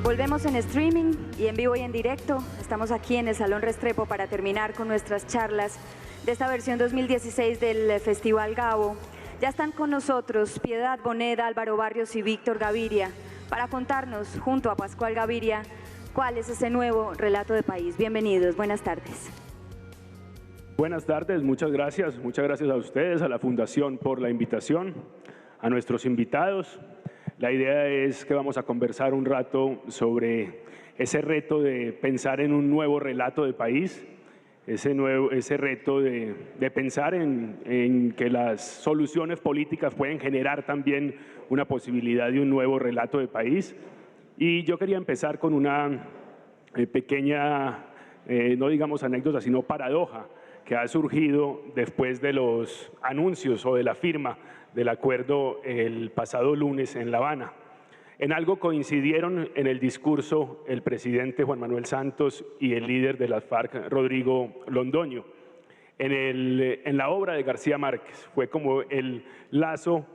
Volvemos en streaming y en vivo y en directo. Estamos aquí en el Salón Restrepo para terminar con nuestras charlas de esta versión 2016 del Festival Gabo. Ya están con nosotros Piedad Boneda, Álvaro Barrios y Víctor Gaviria para contarnos, junto a Pascual Gaviria, cuál es ese nuevo relato de país. Bienvenidos, buenas tardes. Buenas tardes, muchas gracias a ustedes, a la Fundación por la invitación, a nuestros invitados. La idea es que vamos a conversar un rato sobre ese reto de pensar en un nuevo relato de país, ese reto de pensar en que las soluciones políticas pueden generar también una posibilidad de un nuevo relato de país. Y yo quería empezar con una pequeña, no digamos anécdota, sino paradoja, que ha surgido después de los anuncios o de la firma del acuerdo el pasado lunes en La Habana. En algo coincidieron en el discurso el presidente Juan Manuel Santos y el líder de las FARC, Rodrigo Londoño. En la obra de García Márquez fue como el lazo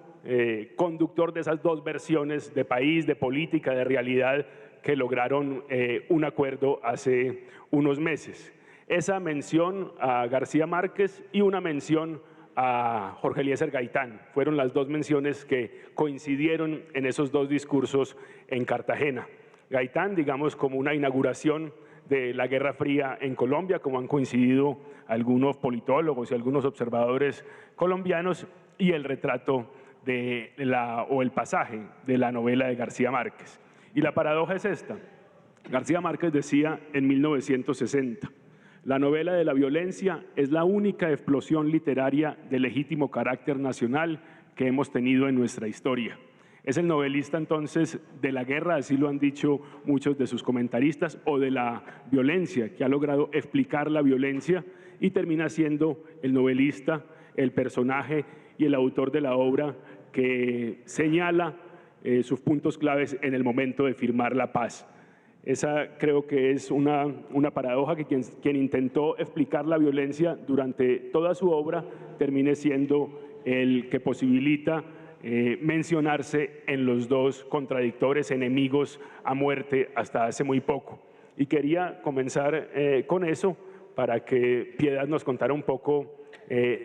conductor de esas dos versiones de país, de política, de realidad, que lograron un acuerdo hace unos meses. Esa mención a García Márquez y una mención a Jorge Eliezer Gaitán fueron las dos menciones que coincidieron en esos dos discursos en Cartagena. Gaitán, digamos, como una inauguración de la Guerra Fría en Colombia, como han coincidido algunos politólogos y algunos observadores colombianos, y el retrato o el pasaje de la novela de García Márquez. Y la paradoja es esta. García Márquez decía en 1960, la novela de la violencia es la única explosión literaria de legítimo carácter nacional que hemos tenido en nuestra historia. Es el novelista entonces de la guerra, así lo han dicho muchos de sus comentaristas, o de la violencia, que ha logrado explicar la violencia, y termina siendo el novelista, el personaje y el autor de la obra que señala sus puntos claves en el momento de firmar la paz. Esa creo que es una paradoja, que quien intentó explicar la violencia durante toda su obra termine siendo el que posibilita mencionarse en los dos contradictores, enemigos a muerte hasta hace muy poco. Y quería comenzar con eso para que Piedad nos contara un poco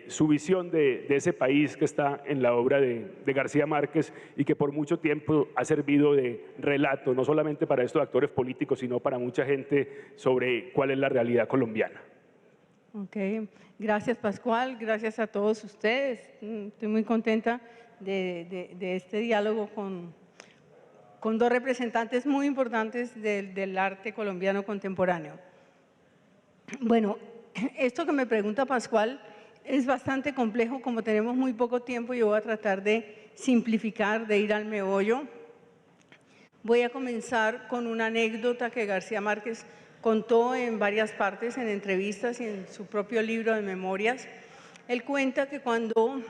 su visión de ese país que está en la obra de García Márquez y que por mucho tiempo ha servido de relato, no solamente para estos actores políticos, sino para mucha gente sobre cuál es la realidad colombiana. Ok, gracias Pascual, gracias a todos ustedes. Estoy muy contenta de este diálogo con dos representantes muy importantes del arte colombiano contemporáneo. Bueno, esto que me pregunta Pascual es bastante complejo, como tenemos muy poco tiempo. Yo voy a tratar de simplificar, de ir al meollo. Voy a comenzar con una anécdota que García Márquez contó en varias partes, en entrevistas y en su propio libro de memorias. Él cuenta que cuando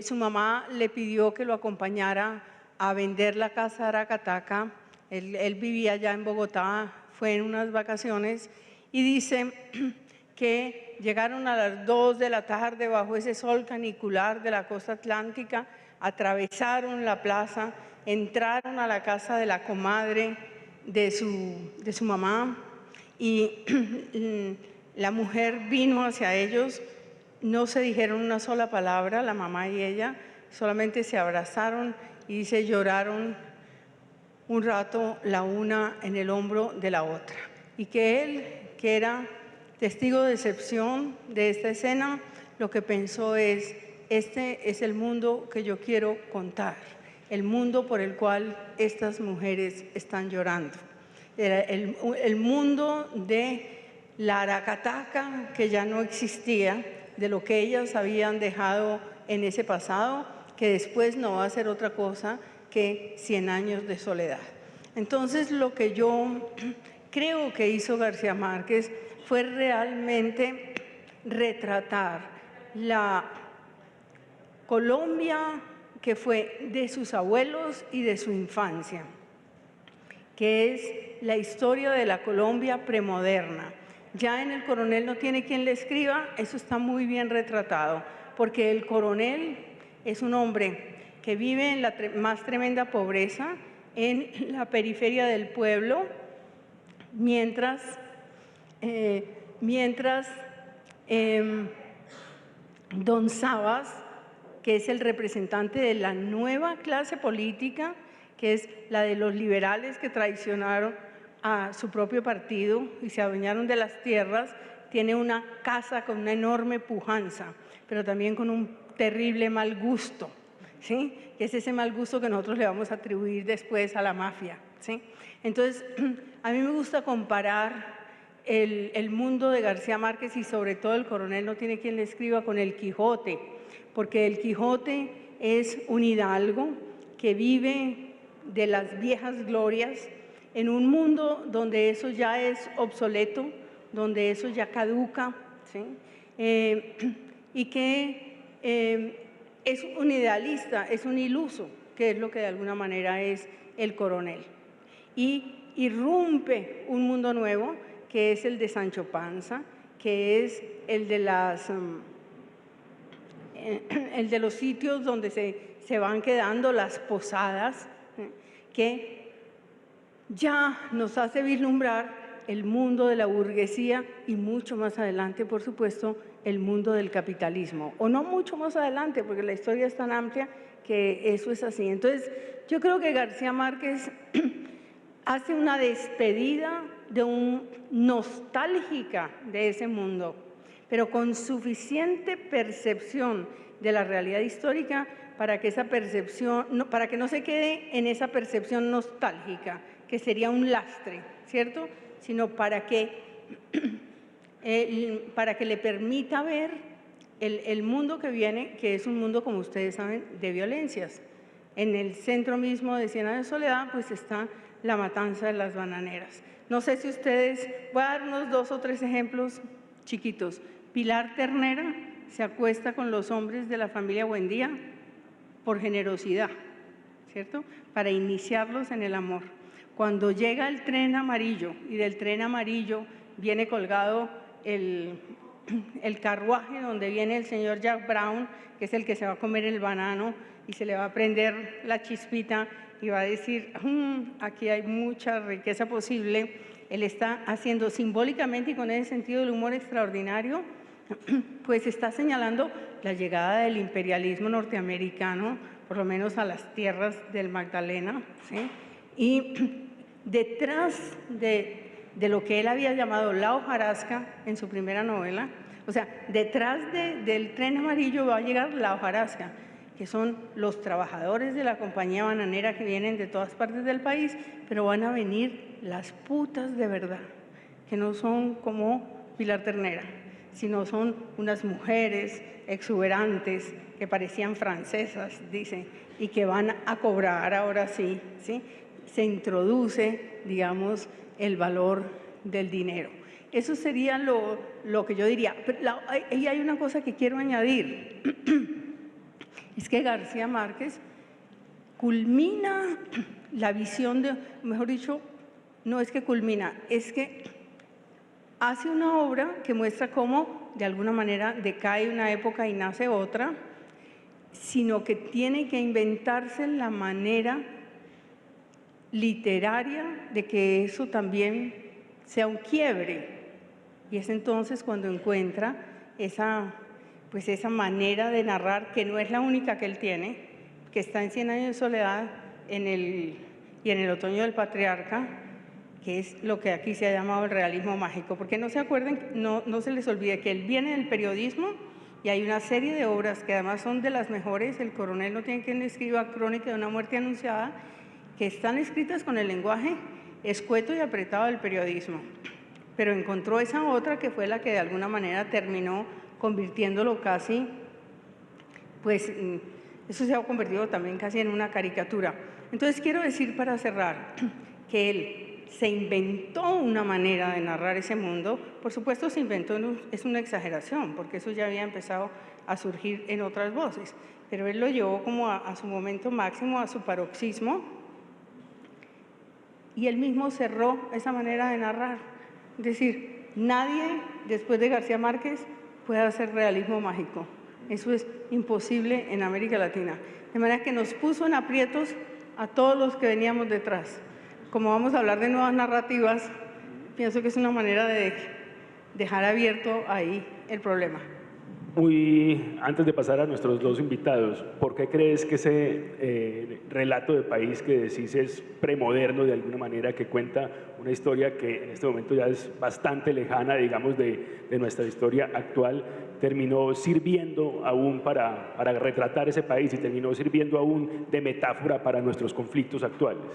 su mamá le pidió que lo acompañara a vender la casa de Aracataca, él vivía allá en Bogotá, fue en unas vacaciones, y dice que llegaron a las 2 de la tarde bajo ese sol canicular de la costa atlántica, atravesaron la plaza, entraron a la casa de la comadre de su mamá, y la mujer vino hacia ellos. No se dijeron una sola palabra, la mamá y ella, solamente se abrazaron y se lloraron un rato la una en el hombro de la otra. Y que él, que era testigo de excepción de esta escena, lo que pensó es: este es el mundo que yo quiero contar, el mundo por el cual estas mujeres están llorando. Era el mundo de la Aracataca, que ya no existía, de lo que ellas habían dejado en ese pasado, que después no va a ser otra cosa que 100 años de soledad. Entonces, lo que yo creo que hizo García Márquez fue realmente retratar la Colombia que fue de sus abuelos y de su infancia, que es la historia de la Colombia premoderna. Ya en El Coronel no tiene quien le escriba, eso está muy bien retratado, porque el coronel es un hombre que vive en la más tremenda pobreza, en la periferia del pueblo, mientras don Sabas, que es el representante de la nueva clase política, que es la de los liberales que traicionaron a su propio partido y se adueñaron de las tierras, tiene una casa con una enorme pujanza, pero también con un terrible mal gusto, ¿sí? Que es ese mal gusto que nosotros le vamos a atribuir después a la mafia, ¿sí? Entonces, a mí me gusta comparar el mundo de García Márquez y sobre todo el coronel no tiene quien le escriba con el Quijote, porque el Quijote es un hidalgo que vive de las viejas glorias en un mundo donde eso ya es obsoleto, donde eso ya caduca, ¿sí? Y que es un idealista, es un iluso, que es lo que de alguna manera es el coronel. Y irrumpe un mundo nuevo, que es el de Sancho Panza, que es el de los sitios donde se van quedando las posadas, que ya nos hace vislumbrar el mundo de la burguesía y mucho más adelante, por supuesto, el mundo del capitalismo. O no mucho más adelante, porque la historia es tan amplia que eso es así. Entonces, yo creo que García Márquez hace una despedida nostálgica de ese mundo, pero con suficiente percepción de la realidad histórica para que esa percepción, para que no se quede en esa percepción nostálgica, que sería un lastre, ¿cierto? Sino para que le permita ver el mundo que viene, que es un mundo, como ustedes saben, de violencias. En el centro mismo de 100 años de soledad, pues está la matanza de las bananeras. No sé si ustedes, voy a dar unos 2 o 3 ejemplos chiquitos. Pilar Ternera se acuesta con los hombres de la familia Buendía por generosidad, ¿cierto? Para iniciarlos en el amor. Cuando llega el tren amarillo y del tren amarillo viene colgado el carruaje donde viene el señor Jack Brown, que es el que se va a comer el banano y se le va a prender la chispita y va a decir, aquí hay mucha riqueza posible. Él está haciendo simbólicamente y con ese sentido del humor extraordinario, pues está señalando la llegada del imperialismo norteamericano, por lo menos a las tierras del Magdalena, ¿sí? Y detrás de lo que él había llamado la hojarasca en su primera novela, o sea, detrás del tren amarillo va a llegar la hojarasca, que son los trabajadores de la compañía bananera que vienen de todas partes del país, pero van a venir las putas de verdad, que no son como Pilar Ternera, sino son unas mujeres exuberantes que parecían francesas, dice, y que van a cobrar ahora sí, ¿sí? Se introduce, digamos, el valor del dinero. Eso sería lo que yo diría. Y hay una cosa que quiero añadir. Es que García Márquez culmina la visión mejor dicho, no es que culmina, es que hace una obra que muestra cómo de alguna manera decae una época y nace otra, sino que tiene que inventarse la manera literaria de que eso también sea un quiebre. Y es entonces cuando encuentra esa manera de narrar, que no es la única que él tiene, que está en 100 años de soledad y en el otoño del patriarca, que es lo que aquí se ha llamado el realismo mágico. Porque no se acuerden, no se les olvide que él viene del periodismo y hay una serie de obras que además son de las mejores, El coronel no tiene quien le escriba, Crónica de una muerte anunciada, que están escritas con el lenguaje escueto y apretado del periodismo. Pero encontró esa otra que fue la que de alguna manera terminó convirtiéndolo casi, pues eso se ha convertido también casi en una caricatura. Entonces quiero decir para cerrar que él se inventó una manera de narrar ese mundo. Por supuesto se inventó, es una exageración, porque eso ya había empezado a surgir en otras voces, pero él lo llevó como a su momento máximo, a su paroxismo, y él mismo cerró esa manera de narrar. Es decir, nadie después de García Márquez puede hacer realismo mágico. Eso es imposible en América Latina. De manera que nos puso en aprietos a todos los que veníamos detrás. Como vamos a hablar de nuevas narrativas, pienso que es una manera de dejar abierto ahí el problema. Antes de pasar a nuestros dos invitados, ¿por qué crees que ese relato de país que decís es premoderno de alguna manera, que cuenta una historia que en este momento ya es bastante lejana, digamos, de nuestra historia actual, terminó sirviendo aún para retratar ese país y terminó sirviendo aún de metáfora para nuestros conflictos actuales?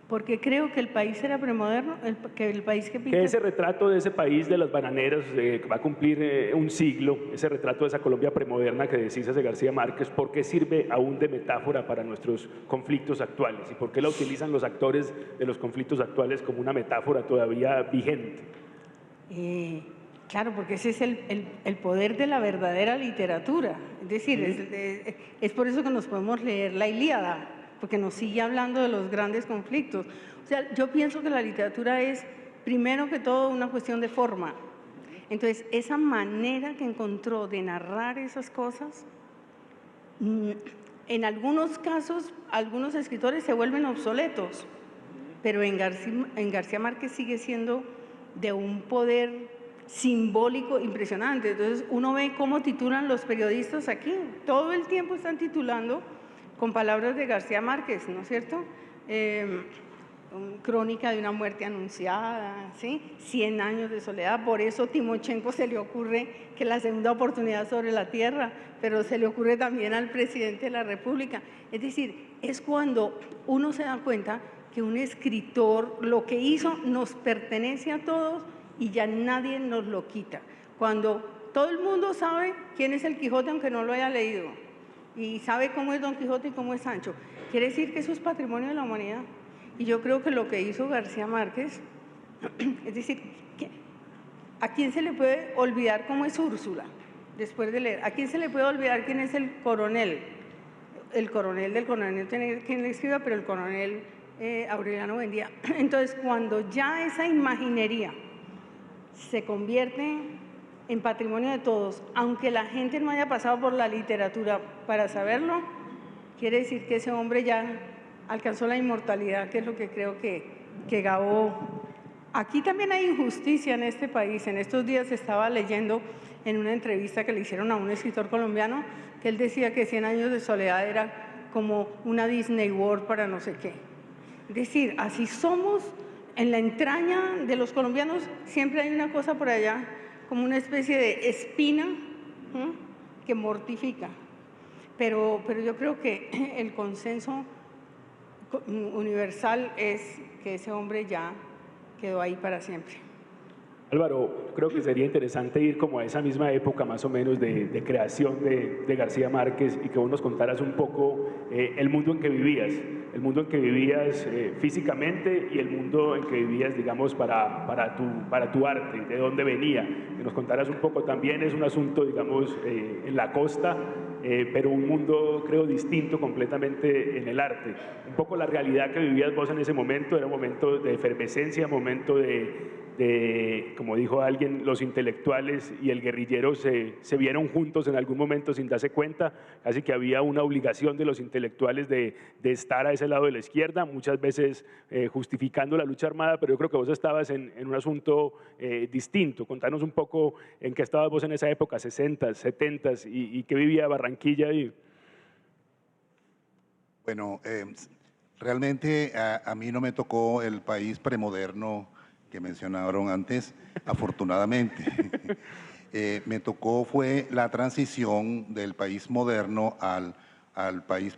Porque creo que el país era premoderno, que el país que pinta... Que ese retrato de ese país de las bananeras que va a cumplir un siglo, ese retrato de esa Colombia premoderna que decís hace García Márquez, ¿por qué sirve aún de metáfora para nuestros conflictos actuales? ¿Y por qué la utilizan los actores de los conflictos actuales como una metáfora todavía vigente? Claro, porque ese es el poder de la verdadera literatura. Es decir, es por eso que nos podemos leer la Ilíada, porque nos sigue hablando de los grandes conflictos. O sea, yo pienso que la literatura es, primero que todo, una cuestión de forma. Entonces, esa manera que encontró de narrar esas cosas, en algunos casos, algunos escritores se vuelven obsoletos, pero en García Márquez sigue siendo de un poder simbólico impresionante. Entonces, uno ve cómo titulan los periodistas aquí. Todo el tiempo están titulando con palabras de García Márquez, ¿no es cierto? Crónica de una muerte anunciada, ¿sí? 100 años de soledad. Por eso Timochenko se le ocurre que la segunda oportunidad sobre la tierra, pero se le ocurre también al presidente de la República. Es decir, es cuando uno se da cuenta que un escritor lo que hizo nos pertenece a todos y ya nadie nos lo quita. Cuando todo el mundo sabe quién es el Quijote aunque no lo haya leído, y sabe cómo es Don Quijote y cómo es Sancho, quiere decir que eso es patrimonio de la humanidad. Y yo creo que lo que hizo García Márquez, es decir, ¿a quién se le puede olvidar cómo es Úrsula después de leer? ¿A quién se le puede olvidar quién es el coronel? El coronel del coronel, no tiene quien le escriba, pero el coronel Aureliano Buendía. Entonces, cuando ya esa imaginería se convierte en patrimonio de todos, aunque la gente no haya pasado por la literatura para saberlo, quiere decir que ese hombre ya alcanzó la inmortalidad, que es lo que creo que Gabo... Aquí también hay injusticia en este país. En estos días estaba leyendo en una entrevista que le hicieron a un escritor colombiano, que él decía que 100 años de soledad era como una Disney World para no sé qué. Es decir, así somos, en la entraña de los colombianos siempre hay una cosa por allá, como una especie de espina que mortifica. Pero yo creo que el consenso universal es que ese hombre ya quedó ahí para siempre. Álvaro, creo que sería interesante ir como a esa misma época más o menos de creación de García Márquez y que vos nos contaras un poco el mundo en que vivías, físicamente y el mundo en que vivías, digamos, para tu arte, de dónde venía. Que nos contaras un poco también, es un asunto, digamos, en la costa, pero un mundo, creo, distinto completamente en el arte. Un poco la realidad que vivías vos en ese momento, era un momento de efervescencia, momento de como dijo alguien, los intelectuales y el guerrillero se vieron juntos en algún momento sin darse cuenta, casi que había una obligación de los intelectuales de estar a ese lado de la izquierda, muchas veces justificando la lucha armada, pero yo creo que vos estabas en un asunto distinto. Contanos un poco en qué estabas vos en esa época, 60s, 70s, y qué vivía Barranquilla. Bueno, realmente a mí no me tocó el país premoderno que mencionaron antes, afortunadamente. Me tocó fue la transición del país moderno al país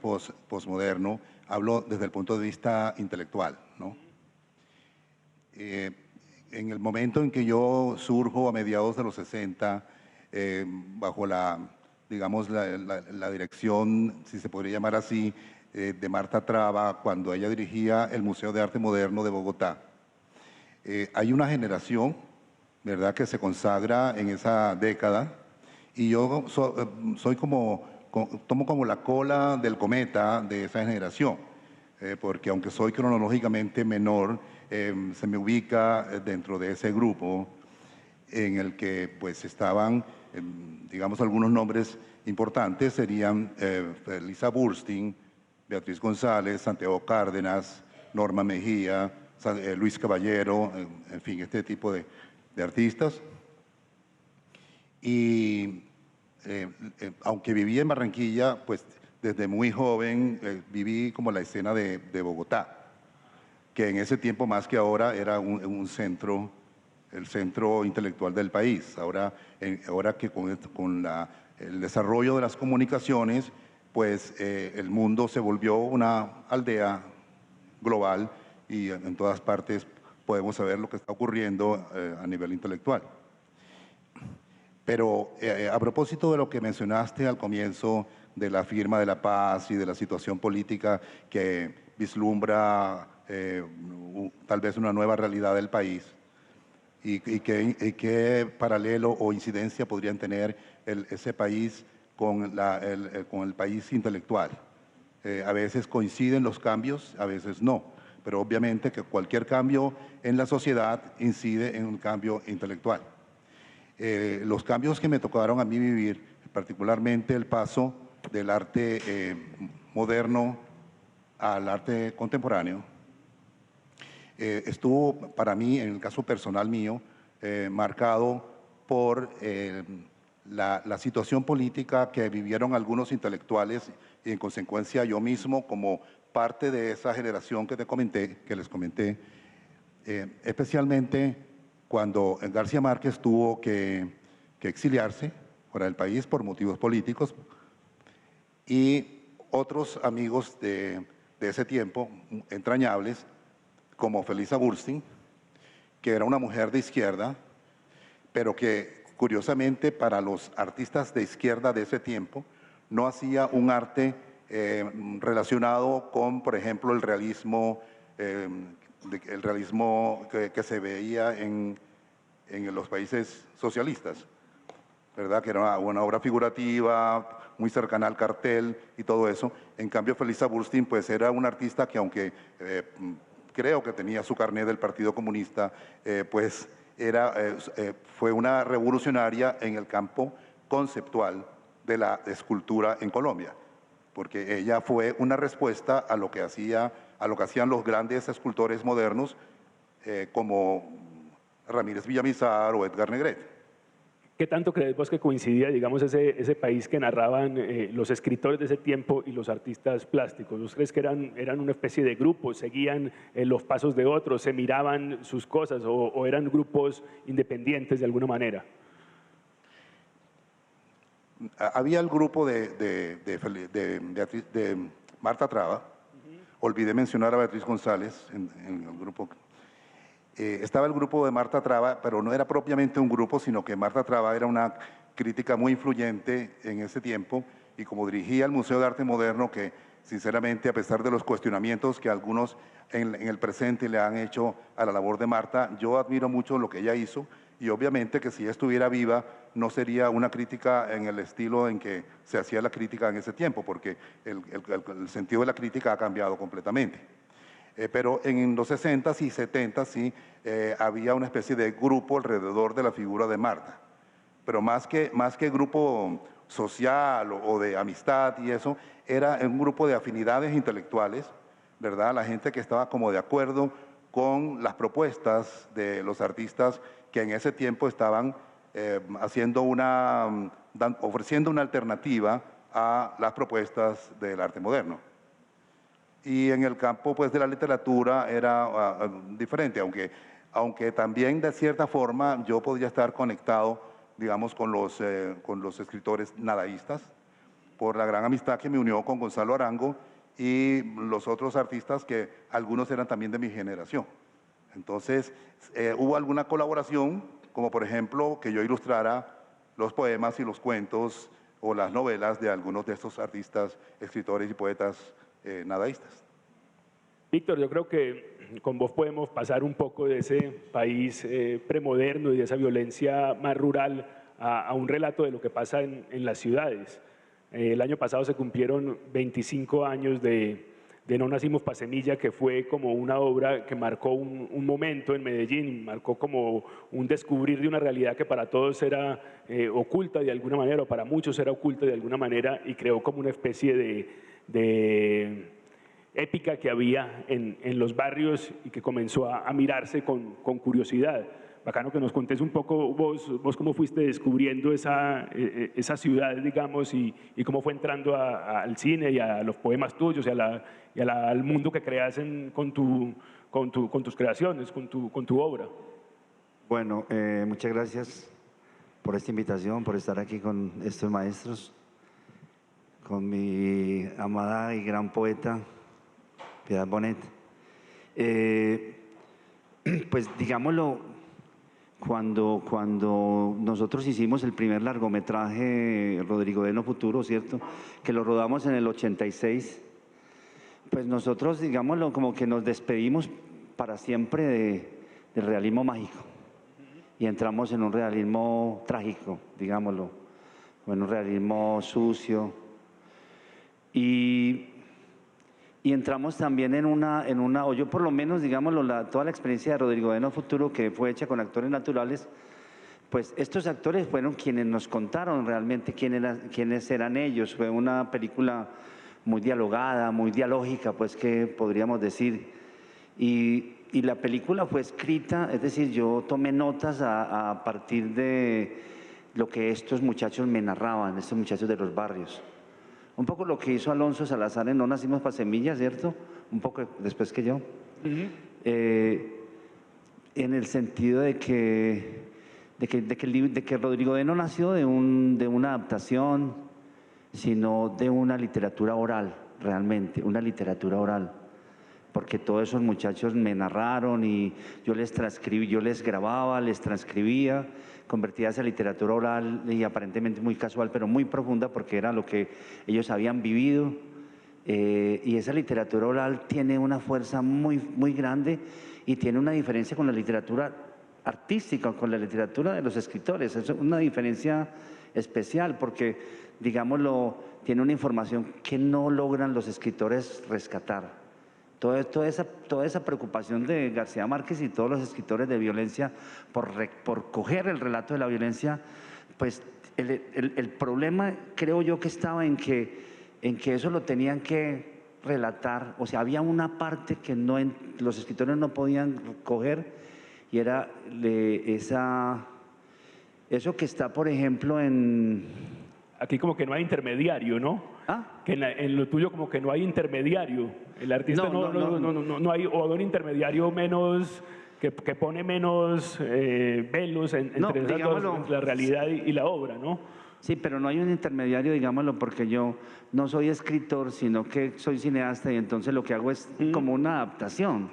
posmoderno. Hablo desde el punto de vista intelectual, ¿no? En el momento en que yo surjo a mediados de los 60, bajo digamos, la dirección, si se podría llamar así, de Marta Traba, cuando ella dirigía el Museo de Arte Moderno de Bogotá. Hay una generación, ¿verdad?, que se consagra en esa década y yo tomo como la cola del cometa de esa generación, porque aunque soy cronológicamente menor, se me ubica dentro de ese grupo en el que pues estaban, digamos, algunos nombres importantes, serían Lisa Burstyn, Beatriz González, Santiago Cárdenas, Norma Mejía, Luis Caballero, en fin, este tipo de artistas. Y aunque viví en Barranquilla, pues desde muy joven viví como la escena de Bogotá, que en ese tiempo más que ahora era un centro, el centro intelectual del país. Ahora que con el desarrollo de las comunicaciones, pues el mundo se volvió una aldea global y en todas partes podemos saber lo que está ocurriendo a nivel intelectual. Pero a propósito de lo que mencionaste al comienzo de la firma de la paz y de la situación política que vislumbra tal vez una nueva realidad del país y qué paralelo o incidencia podrían tener ese país con el país intelectual. A veces coinciden los cambios, a veces no, pero obviamente que cualquier cambio en la sociedad incide en un cambio intelectual. Los cambios que me tocaron a mí vivir, particularmente el paso del arte moderno al arte contemporáneo, estuvo para mí, en el caso personal mío, marcado por la situación política que vivieron algunos intelectuales y en consecuencia yo mismo como parte de esa generación que les comenté, especialmente cuando García Márquez tuvo que exiliarse fuera del país por motivos políticos y otros amigos de ese tiempo, entrañables, como Felisa Burstyn, que era una mujer de izquierda, pero que curiosamente para los artistas de izquierda de ese tiempo no hacía un arte relacionado con, por ejemplo, el realismo que se veía en los países socialistas, ¿verdad? Que era una obra figurativa, muy cercana al cartel y todo eso. En cambio, Felisa Burstyn pues era un artista que aunque creo que tenía su carnet del Partido Comunista, pues fue una revolucionaria en el campo conceptual de la escultura en Colombia, porque ella fue una respuesta a lo que hacían los grandes escultores modernos como Ramírez Villamizar o Edgar Negret. ¿Qué tanto crees vos que coincidía, digamos, ese país que narraban los escritores de ese tiempo y los artistas plásticos? ¿Vos crees que eran una especie de grupo, seguían los pasos de otros, se miraban sus cosas o eran grupos independientes de alguna manera? Había el grupo de Marta Traba, olvidé mencionar a Beatriz González en el grupo. Estaba el grupo de Marta Traba, pero no era propiamente un grupo, sino que Marta Traba era una crítica muy influyente en ese tiempo y como dirigía el Museo de Arte Moderno, que sinceramente a pesar de los cuestionamientos que algunos en el presente le han hecho a la labor de Marta, yo admiro mucho lo que ella hizo y obviamente que si ella estuviera viva no sería una crítica en el estilo en que se hacía la crítica en ese tiempo, porque el sentido de la crítica ha cambiado completamente. Pero en los 60s y 70s sí había una especie de grupo alrededor de la figura de Marta. Pero más que grupo social o de amistad y eso, era un grupo de afinidades intelectuales, ¿verdad? La gente que estaba como de acuerdo con las propuestas de los artistas que en ese tiempo estaban ofreciendo una alternativa a las propuestas del arte moderno. Y en el campo pues, de la literatura era diferente, aunque también de cierta forma yo podría estar conectado, digamos, con los escritores nadaístas, por la gran amistad que me unió con Gonzalo Arango y los otros artistas que algunos eran también de mi generación. Entonces, hubo alguna colaboración, como por ejemplo que yo ilustrara los poemas y los cuentos o las novelas de algunos de estos artistas, escritores y poetas nadaístas. Víctor, yo creo que con vos podemos pasar un poco de ese país premoderno y de esa violencia más rural a un relato de lo que pasa en las ciudades. El año pasado se cumplieron 25 años de No Nacimos pa' Semilla, que fue como una obra que marcó un momento en Medellín, marcó como un descubrir de una realidad que para todos era oculta de alguna manera, o para muchos era oculta de alguna manera, y creó como una especie de épica que había en los barrios y que comenzó a mirarse con curiosidad. Bacano que nos contés un poco vos cómo fuiste descubriendo esa ciudad, digamos, y cómo fue entrando al cine y a los poemas tuyos y al mundo que creas con tus creaciones, con tu obra. Bueno, muchas gracias por esta invitación, por estar aquí con estos maestros, con mi amada y gran poeta, Piedad Bonet. Pues digámoslo, cuando nosotros hicimos el primer largometraje, Rodrigo Deno Futuro, ¿cierto? Que lo rodamos en el 86, pues nosotros, digámoslo, como que nos despedimos para siempre del realismo mágico y entramos en un realismo trágico, digámoslo, o en un realismo sucio. Y entramos también o yo por lo menos, digámoslo, toda la experiencia de Rodrigo Deno Futuro, que fue hecha con actores naturales, pues estos actores fueron quienes nos contaron realmente quiénes eran ellos. Fue una película muy dialogada, muy dialógica, pues que podríamos decir. Y la película fue escrita, es decir, yo tomé notas a partir de lo que estos muchachos me narraban, estos muchachos de los barrios. Un poco lo que hizo Alonso Salazar en No Nacimos pa' Semillas, ¿cierto? Un poco después que yo. En el sentido de que Rodrigo Deno nació de una adaptación, sino de una literatura oral, realmente, una literatura oral. Porque todos esos muchachos me narraron y yo les transcribí, yo les grababa, les transcribía, convertía esa literatura oral y aparentemente muy casual, pero muy profunda porque era lo que ellos habían vivido. Y esa literatura oral tiene una fuerza muy, muy grande y tiene una diferencia con la literatura artística, con la literatura de los escritores. Es una diferencia especial porque, digámoslo, tiene una información que no logran los escritores rescatar. Toda esa preocupación de García Márquez y todos los escritores de violencia por coger el relato de la violencia, pues el problema creo yo que estaba en que eso lo tenían que relatar, o sea, había una parte que los escritores no podían coger y era eso que está, por ejemplo, Aquí como que no hay intermediario, ¿no? ¿Ah? Que en lo tuyo como que no hay intermediario. El artista no hay, o un intermediario menos, que pone menos velos entre la realidad y la obra, ¿no? Sí, pero no hay un intermediario, digámoslo, porque yo no soy escritor, sino que soy cineasta y entonces lo que hago es como una adaptación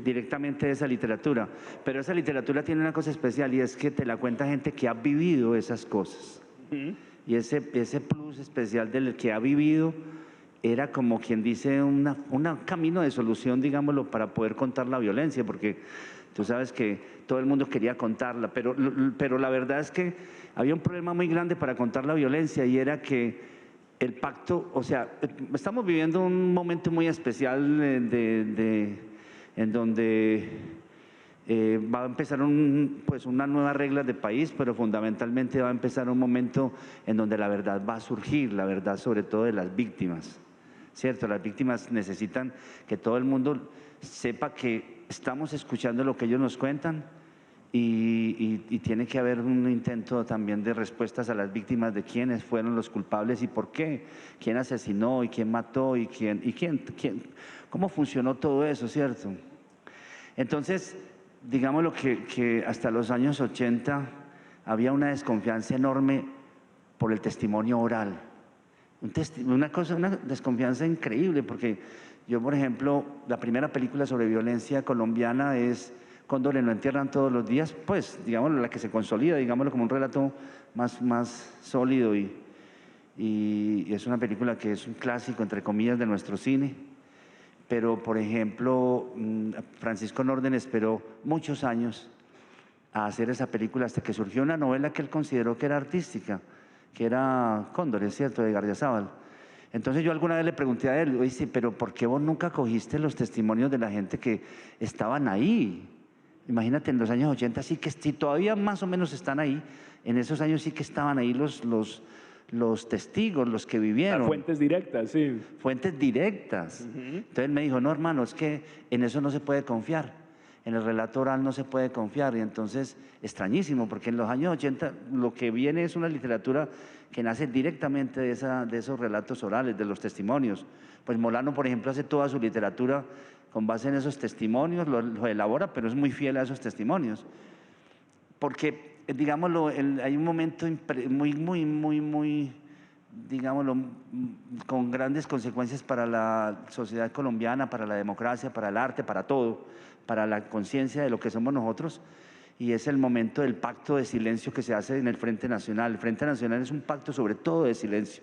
directamente de esa literatura. Pero esa literatura tiene una cosa especial y es que te la cuenta gente que ha vivido esas cosas. Y ese plus especial del que ha vivido era como quien dice un camino de solución, digámoslo, para poder contar la violencia, porque tú sabes que todo el mundo quería contarla, pero la verdad es que había un problema muy grande para contar la violencia y era que el pacto, o sea, estamos viviendo un momento muy especial en donde va a empezar una nueva regla de país, pero fundamentalmente va a empezar un momento en donde la verdad va a surgir, la verdad sobre todo de las víctimas, ¿cierto? Las víctimas necesitan que todo el mundo sepa que estamos escuchando lo que ellos nos cuentan y tiene que haber un intento también de respuestas a las víctimas de quiénes fueron los culpables y por qué, quién asesinó y quién mató y cómo funcionó todo eso, ¿cierto? Entonces, digámoslo que hasta los años 80 había una desconfianza enorme por el testimonio oral. Una desconfianza increíble, porque yo, por ejemplo, la primera película sobre violencia colombiana es Cóndores no entierran todos los días, pues, digámoslo, la que se consolida, digámoslo, como un relato más sólido y es una película que es un clásico, entre comillas, de nuestro cine. Pero, por ejemplo, Francisco Norden esperó muchos años a hacer esa película hasta que surgió una novela que él consideró que era artística, que era Cóndores, ¿cierto?, de Gardiazabal. Entonces yo alguna vez le pregunté a él, oye, sí, pero ¿por qué vos nunca cogiste los testimonios de la gente que estaban ahí? Imagínate, en los años 80 sí que si todavía más o menos están ahí, en esos años sí que estaban ahí los los testigos, los que vivieron. Las fuentes directas, sí. Fuentes directas. Entonces me dijo, no, hermano, es que en eso no se puede confiar. En el relato oral no se puede confiar. Y entonces, extrañísimo, porque en los años 80 lo que viene es una literatura que nace directamente de esos relatos orales, de los testimonios. Pues Molano, por ejemplo, hace toda su literatura con base en esos testimonios, lo elabora, pero es muy fiel a esos testimonios. Porque, digámoslo, hay un momento muy, digámoslo, con grandes consecuencias para la sociedad colombiana, para la democracia, para el arte, para todo, para la conciencia de lo que somos nosotros, y es el momento del pacto de silencio que se hace en el Frente Nacional. El Frente Nacional es un pacto sobre todo de silencio.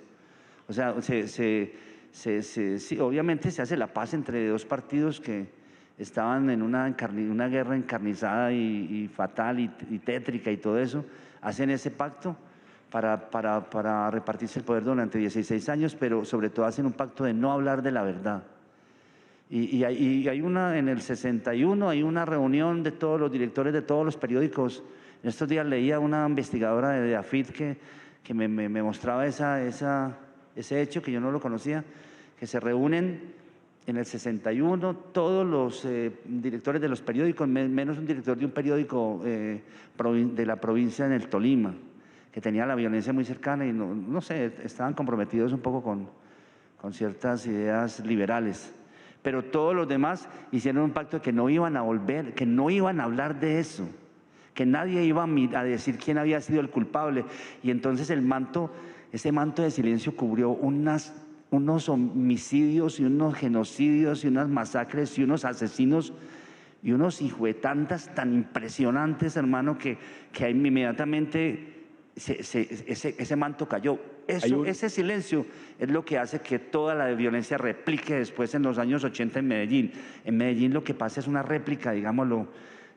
O sea, sí, obviamente se hace la paz entre dos partidos que estaban en una guerra encarnizada y fatal y tétrica y todo eso. Hacen ese pacto para repartirse el poder durante 16 años, pero sobre todo hacen un pacto de no hablar de la verdad. Y hay en el 61 hay una reunión de todos los directores de todos los periódicos. En estos días leía una investigadora de AFID que me mostraba ese hecho que yo no lo conocía, que se reúnen en el 61 todos los directores de los periódicos, menos un director de un periódico de la provincia en el Tolima, que tenía la violencia muy cercana y no sé, estaban comprometidos un poco con ciertas ideas liberales. Pero todos los demás hicieron un pacto de que no iban a volver, que no iban a hablar de eso, que nadie iba a decir quién había sido el culpable. Y entonces ese manto de silencio cubrió unos homicidios y unos genocidios y unas masacres y unos asesinos y unos hijuetantas tan impresionantes, hermano, que inmediatamente ese manto cayó. Ese silencio es lo que hace que toda la violencia replique después en los años 80 en Medellín. En Medellín lo que pasa es una réplica, digámoslo,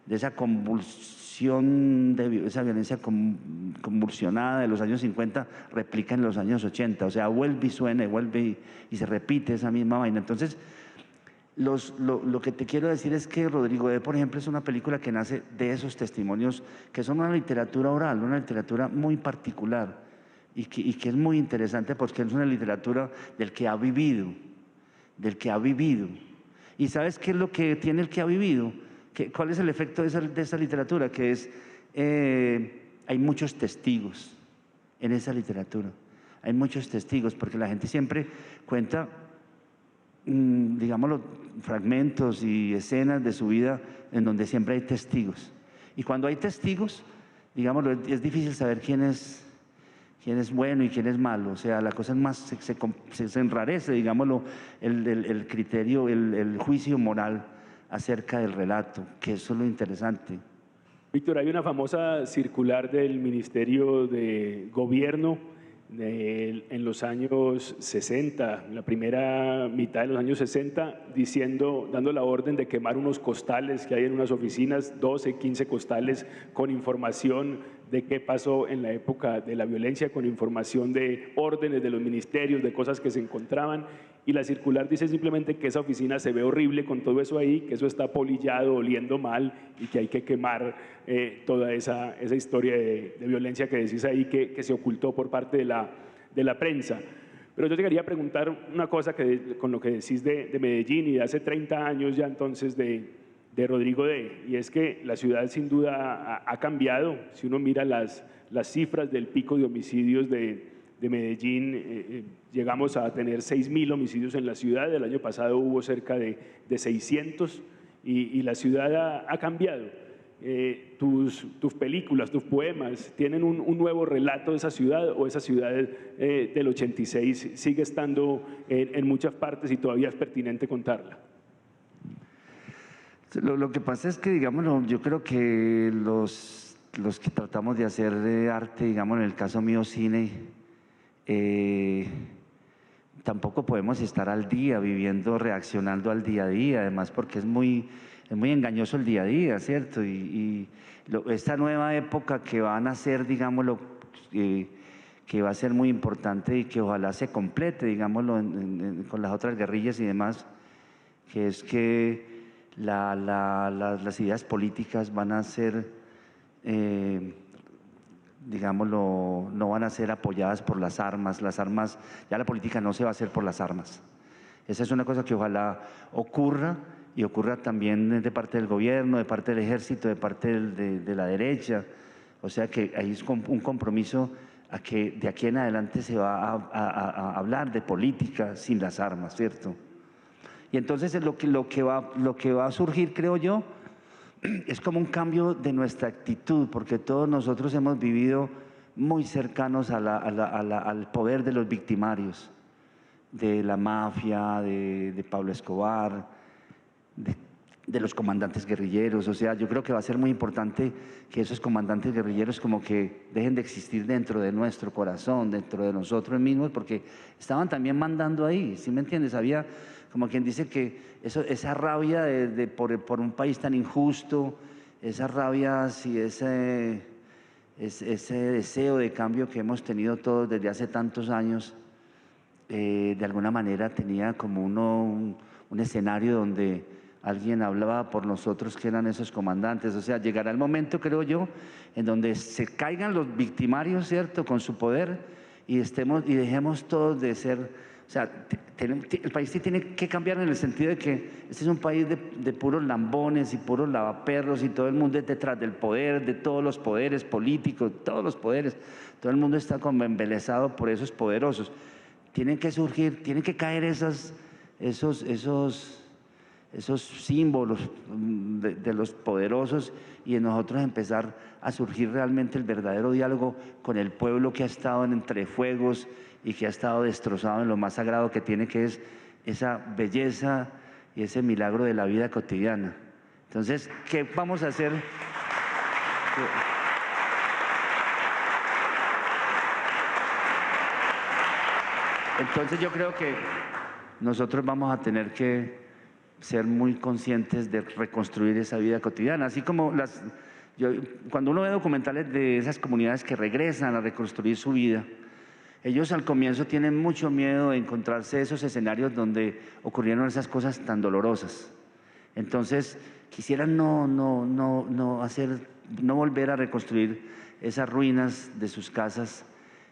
de esa convulsión, esa violencia convulsionada de los años 50, replica en los años 80. O sea, vuelve y suena, y vuelve y se repite esa misma vaina. Entonces, lo que te quiero decir es que Rodrigo D., por ejemplo, es una película que nace de esos testimonios, que son una literatura oral, una literatura muy particular y que es muy interesante porque es una literatura del que ha vivido. ¿Y sabes qué es lo que tiene el que ha vivido? ¿Cuál es el efecto de esa literatura? Que es, hay muchos testigos en esa literatura. Hay muchos testigos porque la gente siempre cuenta, digámoslo, fragmentos y escenas de su vida en donde siempre hay testigos. Y cuando hay testigos, digámoslo, es difícil saber quién es bueno y quién es malo. O sea, la cosa es más, se enrarece, digámoslo, el criterio, el juicio moral acerca del relato, que eso es lo interesante. Víctor, hay una famosa circular del Ministerio de Gobierno en los años 60, en la primera mitad de los años 60, dando la orden de quemar unos costales que hay en unas oficinas, 12, 15 costales con información de qué pasó en la época de la violencia, con información de órdenes de los ministerios, de cosas que se encontraban. Y la circular dice simplemente que esa oficina se ve horrible con todo eso ahí, que eso está polillado, oliendo mal y que hay que quemar toda esa historia de violencia que decís ahí que se ocultó por parte de la prensa. Pero yo te quería preguntar una cosa con lo que decís de Medellín y de hace 30 años ya entonces de Rodrigo D., y es que la ciudad sin duda ha cambiado. Si uno mira las cifras del pico de homicidios de Medellín, llegamos a tener 6.000 homicidios en la ciudad. El año pasado hubo cerca de 600 y la ciudad ha cambiado. Tus películas, tus poemas, ¿tienen un nuevo relato de esa ciudad o esa ciudad del 86 sigue estando en muchas partes y todavía es pertinente contarla? Lo que pasa es que, digamos, yo creo que los que tratamos de hacer arte, digamos, en el caso mío cine, tampoco podemos estar al día, viviendo, reaccionando al día a día, además porque es muy engañoso el día a día, ¿cierto? Esta nueva época que va a nacer, digámoslo, que va a ser muy importante y que ojalá se complete, digámoslo, con las otras guerrillas y demás, que es que las ideas políticas van a ser digámoslo, no van a ser apoyadas por las armas. Las armas, ya la política no se va a hacer por las armas. Esa es una cosa que ojalá ocurra, y ocurra también de parte del gobierno, de parte del ejército, de parte de la derecha. O sea que hay un compromiso a que de aquí en adelante se va a hablar de política sin las armas, ¿cierto? Y entonces lo que va a surgir, creo yo, es como un cambio de nuestra actitud, porque todos nosotros hemos vivido muy cercanos al poder de los victimarios, de la mafia, de Pablo Escobar, de los comandantes guerrilleros. O sea, yo creo que va a ser muy importante que esos comandantes guerrilleros como que dejen de existir dentro de nuestro corazón, dentro de nosotros mismos, porque estaban también mandando ahí, ¿sí me entiendes? Había, como quien dice, que esa rabia por un país tan injusto, esa rabia, sí, ese deseo de cambio que hemos tenido todos desde hace tantos años, de alguna manera tenía como un escenario donde alguien hablaba por nosotros, que eran esos comandantes. O sea, llegará el momento, creo yo, en donde se caigan los victimarios, ¿cierto?, con su poder, y dejemos todos de ser. O sea, el país tiene que cambiar en el sentido de que este es un país de puros lambones y puros lavaperros, y todo el mundo es detrás del poder, de todos los poderes políticos, todos los poderes. Todo el mundo está como embelesado por esos poderosos. Tienen que surgir, tienen que caer esos símbolos de los poderosos, y en nosotros empezar a surgir realmente el verdadero diálogo con el pueblo que ha estado entre fuegos y que ha estado destrozado en lo más sagrado que tiene, que es esa belleza y ese milagro de la vida cotidiana. Entonces, ¿qué vamos a hacer? Entonces yo creo que nosotros vamos a tener que ser muy conscientes de reconstruir esa vida cotidiana, así como cuando uno ve documentales de esas comunidades que regresan a reconstruir su vida, ellos al comienzo tienen mucho miedo de encontrarse esos escenarios donde ocurrieron esas cosas tan dolorosas. Entonces quisieran no volver a reconstruir esas ruinas de sus casas,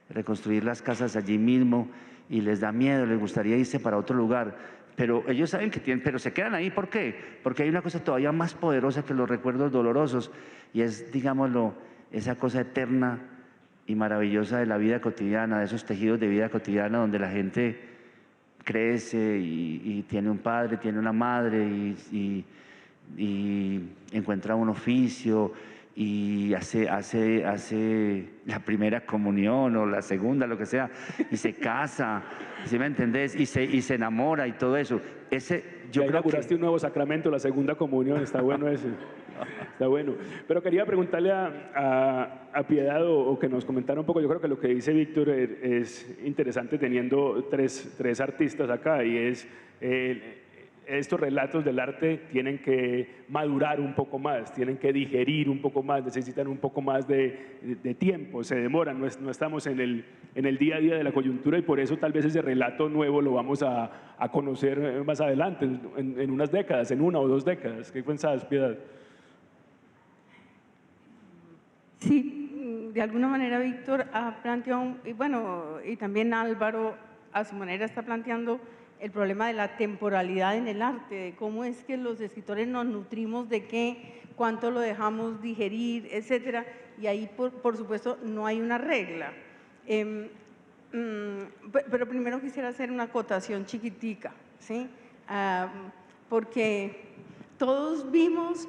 reconstruir las casas allí mismo, y les da miedo, les gustaría irse para otro lugar. Pero ellos saben que tienen, pero se quedan ahí. ¿Por qué? Porque hay una cosa todavía más poderosa que los recuerdos dolorosos, y es, digámoslo, esa cosa eterna y maravillosa de la vida cotidiana, de esos tejidos de vida cotidiana donde la gente crece y tiene un padre, tiene una madre, y encuentra un oficio, y hace la primera comunión o la segunda, lo que sea, y se casa, ¿sí me entendés? Y se enamora y todo eso. Ya inauguraste un nuevo sacramento, la segunda comunión, está bueno ese. Está bueno. Pero quería preguntarle a Piedad, o que nos comentara un poco. Yo creo que lo que dice Víctor es interesante, teniendo tres artistas acá, y es estos relatos del arte tienen que madurar un poco más, tienen que digerir un poco más, necesitan un poco más de tiempo, se demoran, no estamos en el día a día de la coyuntura, y por eso tal vez ese relato nuevo lo vamos a conocer más adelante, en unas décadas, en 1 o 2 décadas. ¿Qué pensás, Piedad? Sí, de alguna manera Víctor ha planteado, y también Álvaro a su manera está planteando el problema de la temporalidad en el arte, de cómo es que los escritores nos nutrimos de qué, cuánto lo dejamos digerir, etcétera, y ahí por supuesto no hay una regla. Pero primero quisiera hacer una acotación chiquitica, ¿sí? Porque todos vimos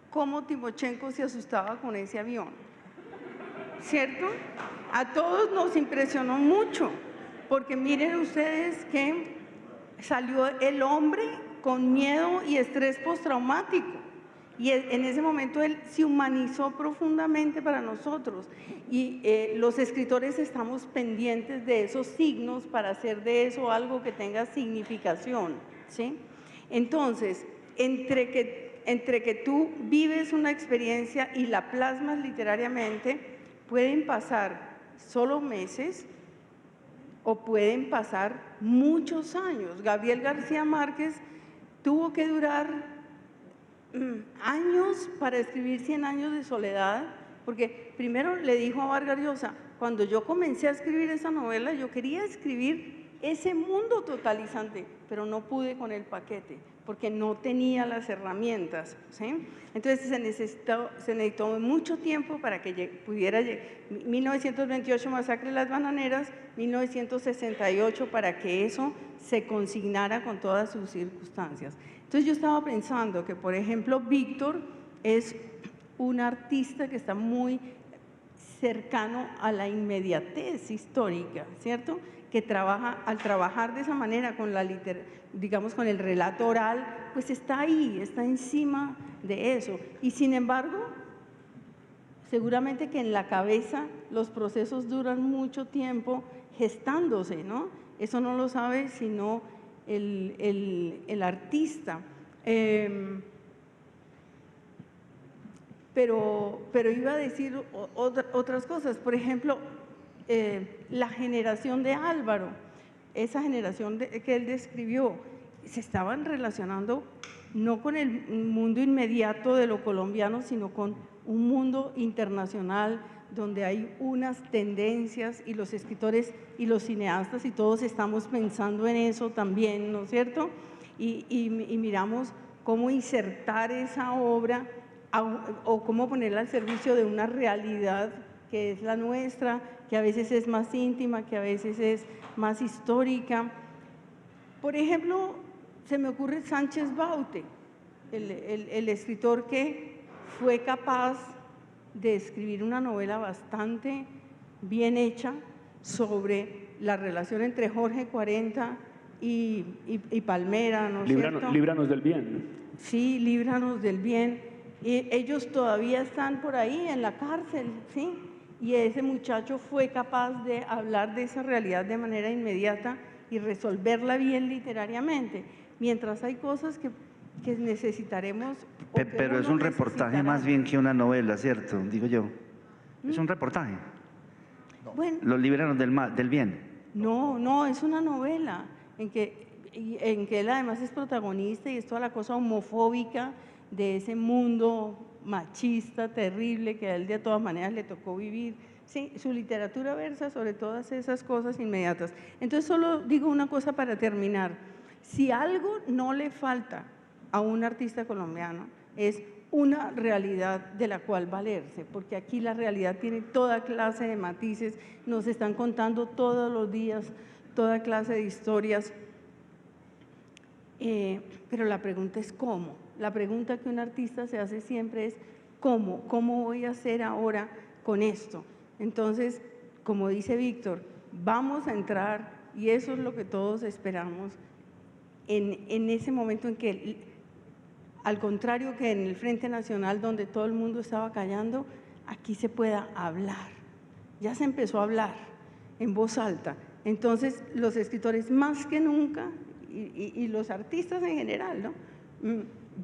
cómo Timochenko se asustaba con ese avión, ¿cierto? A todos nos impresionó mucho, porque miren ustedes que salió el hombre con miedo y estrés postraumático, y en ese momento él se humanizó profundamente para nosotros, y los escritores estamos pendientes de esos signos para hacer de eso algo que tenga significación, ¿sí? Entonces, entre que tú vives una experiencia y la plasmas literariamente, pueden pasar solo meses o pueden pasar muchos años. Gabriel García Márquez tuvo que durar años para escribir 100 años de soledad, porque primero le dijo a Vargas Llosa, cuando yo comencé a escribir esa novela, yo quería escribir ese mundo totalizante, pero no pude con el paquete, porque no tenía las herramientas, ¿sí? Entonces se necesitó mucho tiempo para que pudiera llegar. 1928, Masacre de las Bananeras, 1968, para que eso se consignara con todas sus circunstancias. Entonces yo estaba pensando que, por ejemplo, Víctor es un artista que está muy cercano a la inmediatez histórica, ¿cierto? Que trabaja, al trabajar de esa manera con digamos con el relato oral, pues está ahí, está encima de eso. Y sin embargo, seguramente que en la cabeza los procesos duran mucho tiempo gestándose, ¿no? Eso no lo sabe sino el artista. Pero iba a decir otras cosas. Por ejemplo, la generación de Álvaro, esa generación que él describió, se estaban relacionando no con el mundo inmediato de lo colombiano, sino con un mundo internacional donde hay unas tendencias, y los escritores y los cineastas y todos estamos pensando en eso también, ¿no es cierto? Y miramos cómo insertar esa obra o cómo ponerla al servicio de una realidad que es la nuestra, que a veces es más íntima, que a veces es más histórica. Por ejemplo, se me ocurre Sánchez Baute, el escritor que fue capaz de escribir una novela bastante bien hecha sobre la relación entre Jorge 40 y Palmera, ¿no es cierto? Líbranos del bien. Sí, líbranos del bien. Y ellos todavía están por ahí en la cárcel, ¿sí? Y ese muchacho fue capaz de hablar de esa realidad de manera inmediata y resolverla bien literariamente, mientras hay cosas que necesitaremos. Pero es un reportaje más bien que una novela, ¿cierto? Digo yo. Es un reportaje. Bueno, Los Líbranos del bien. No, es una novela en que él además es protagonista y es toda la cosa homofóbica de ese mundo machista terrible que a él de todas maneras le tocó vivir. Sí, su literatura versa sobre todas esas cosas inmediatas. Entonces solo digo una cosa para terminar. Si algo no le falta a un artista colombiano es una realidad de la cual valerse, porque aquí la realidad tiene toda clase de matices, nos están contando todos los días toda clase de historias, pero la pregunta es ¿cómo? La pregunta que un artista se hace siempre es ¿cómo? ¿Cómo voy a hacer ahora con esto? Entonces, como dice Víctor, vamos a entrar, y eso es lo que todos esperamos, en ese momento en que, al contrario que en el Frente Nacional, donde todo el mundo estaba callando, aquí se pueda hablar. Ya se empezó a hablar en voz alta. Entonces, los escritores más que nunca, y los artistas en general, ¿no?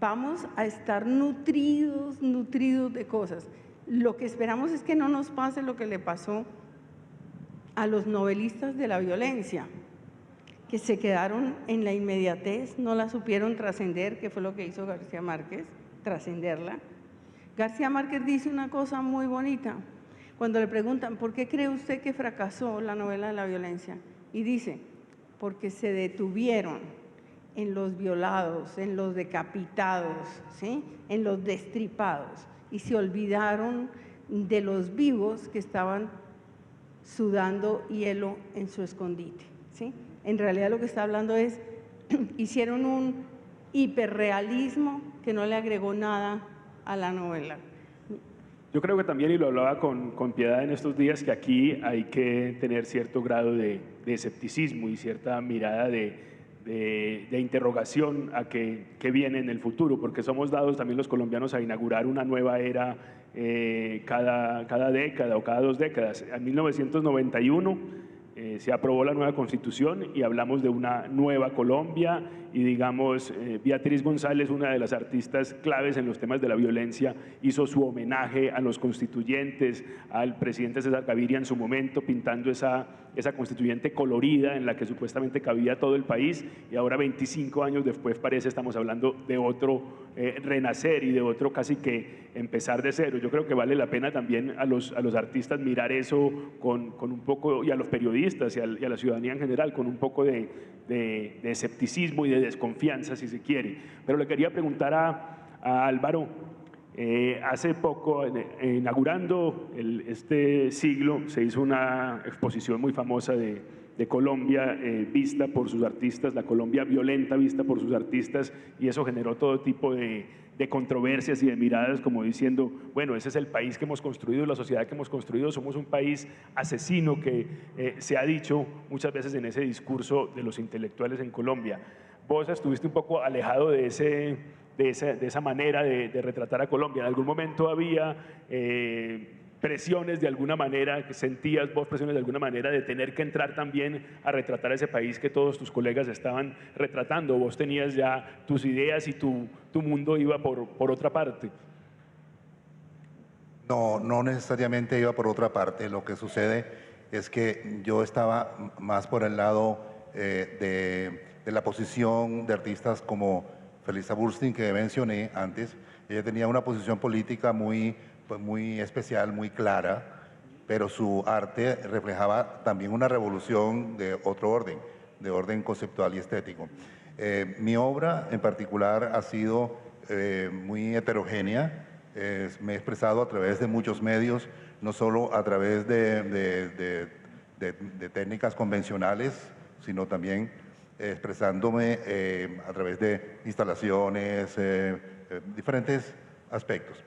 Vamos a estar nutridos de cosas. Lo que esperamos es que no nos pase lo que le pasó a los novelistas de la violencia, que se quedaron en la inmediatez, no la supieron trascender, que fue lo que hizo García Márquez, trascenderla. García Márquez dice una cosa muy bonita, cuando le preguntan, ¿por qué cree usted que fracasó la novela de la violencia? Y dice, porque se detuvieron en los violados, en los decapitados, ¿sí? En los destripados, y se olvidaron de los vivos que estaban sudando hielo en su escondite, ¿sí? En realidad lo que está hablando es, hicieron un hiperrealismo que no le agregó nada a la novela. Yo creo que también, y lo hablaba con Piedad en estos días, que aquí hay que tener cierto grado de escepticismo y cierta mirada de interrogación a qué viene en el futuro, porque somos dados también los colombianos a inaugurar una nueva era cada década o cada 2 décadas. En 1991 se aprobó la nueva Constitución y hablamos de una nueva Colombia y digamos, Beatriz González, una de las artistas claves en los temas de la violencia, hizo su homenaje a los constituyentes, al presidente César Gaviria en su momento, pintando esa constituyente colorida en la que supuestamente cabía todo el país, y ahora 25 años después parece estamos hablando de otro renacer y de otro casi que empezar de cero. Yo creo que vale la pena también a los artistas mirar eso con un poco, y a los periodistas y a la ciudadanía en general, con un poco de escepticismo y de desconfianza, si se quiere. Pero le quería preguntar a Álvaro, hace poco, inaugurando este siglo, se hizo una exposición muy famosa de Colombia vista por sus artistas, la Colombia violenta vista por sus artistas, y eso generó todo tipo de controversias y de miradas como diciendo, bueno, ese es el país que hemos construido, la sociedad que hemos construido, somos un país asesino, que se ha dicho muchas veces en ese discurso de los intelectuales en Colombia. Vos estuviste un poco alejado de esa manera de retratar a Colombia. ¿En algún momento había presiones de alguna manera, que sentías vos presiones de alguna manera de tener que entrar también a retratar ese país que todos tus colegas estaban retratando? ¿Vos tenías ya tus ideas y tu mundo iba por otra parte? No necesariamente iba por otra parte. Lo que sucede es que yo estaba más por el lado de la posición de artistas como Felisa Burstyn, que mencioné antes. Ella tenía una posición política muy especial, muy clara, pero su arte reflejaba también una revolución de otro orden, de orden conceptual y estético. Mi obra en particular ha sido muy heterogénea. Me he expresado a través de muchos medios, no solo a través de técnicas convencionales, sino también expresándome a través de instalaciones, diferentes aspectos.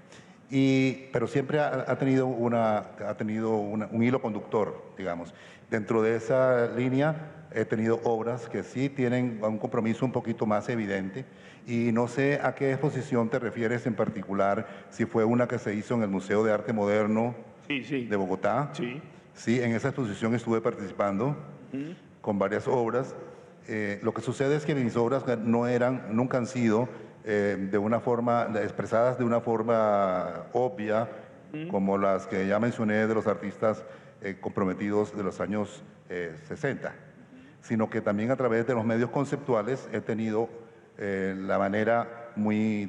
Pero siempre ha tenido un hilo conductor, digamos. Dentro de esa línea he tenido obras que sí tienen un compromiso un poquito más evidente, y no sé a qué exposición te refieres en particular, si fue una que se hizo en el Museo de Arte Moderno de Bogotá. Sí, en esa exposición estuve participando con varias obras. Lo que sucede es que mis obras nunca han sido expresadas de una forma obvia, como las que ya mencioné de los artistas comprometidos de los años 60, sino que también a través de los medios conceptuales he tenido la manera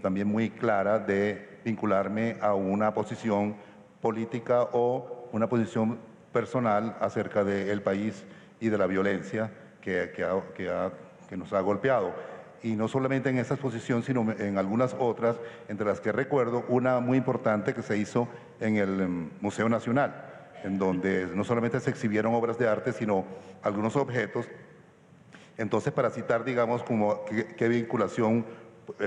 también muy clara de vincularme a una posición política o una posición personal acerca del país y de la violencia que nos ha golpeado. Y no solamente en esa exposición, sino en algunas otras, entre las que recuerdo una muy importante que se hizo en el Museo Nacional, en donde no solamente se exhibieron obras de arte, sino algunos objetos. Entonces, para citar, digamos, como qué vinculación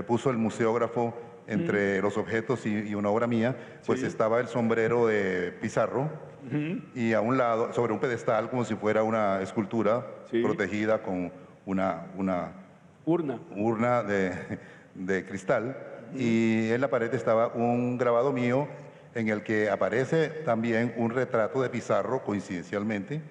puso el museógrafo entre los objetos y una obra mía, pues estaba el sombrero de Pizarro, y a un lado, sobre un pedestal, como si fuera una escultura protegida con una urna de cristal, y en la pared estaba un grabado mío en el que aparece también un retrato de Pizarro, coincidencialmente,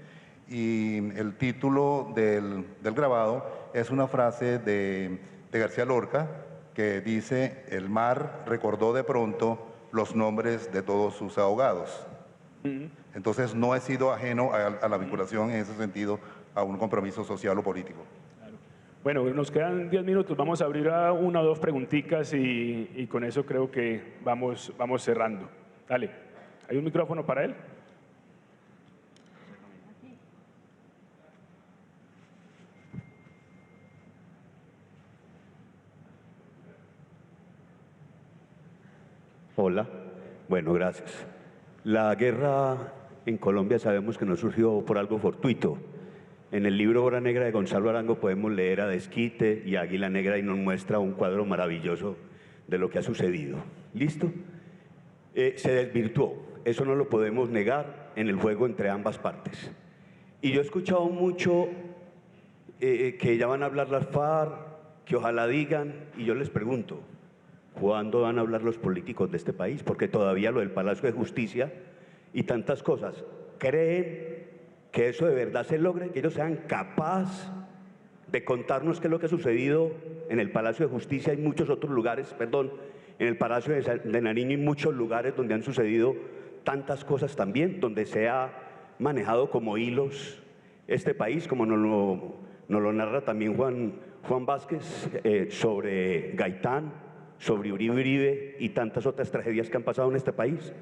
y el título del grabado es una frase de García Lorca que dice: el mar recordó de pronto los nombres de todos sus ahogados. Entonces no he sido ajeno a la vinculación en ese sentido, a un compromiso social o político. Bueno, nos quedan 10 minutos, vamos a abrir a una o dos preguntitas y con eso creo que vamos cerrando. Dale, ¿hay un micrófono para él? Hola, bueno, gracias. La guerra en Colombia sabemos que no surgió por algo fortuito. En el libro Hora Negra de Gonzalo Arango podemos leer a Desquite y a Águila Negra y nos muestra un cuadro maravilloso de lo que ha sucedido. ¿Listo? Se desvirtuó, eso no lo podemos negar en el juego entre ambas partes. Y yo he escuchado mucho que ya van a hablar las FARC, que ojalá digan, y yo les pregunto, ¿cuándo van a hablar los políticos de este país? Porque todavía lo del Palacio de Justicia y tantas cosas, ¿creen que eso de verdad se logre? Que ellos sean capaces de contarnos qué es lo que ha sucedido en el Palacio de Justicia y muchos otros lugares, perdón, en el Palacio de Nariño y muchos lugares donde han sucedido tantas cosas también, donde se ha manejado como hilos este país, como nos lo narra también Juan Vázquez, sobre Gaitán, sobre Uribe y tantas otras tragedias que han pasado en este país.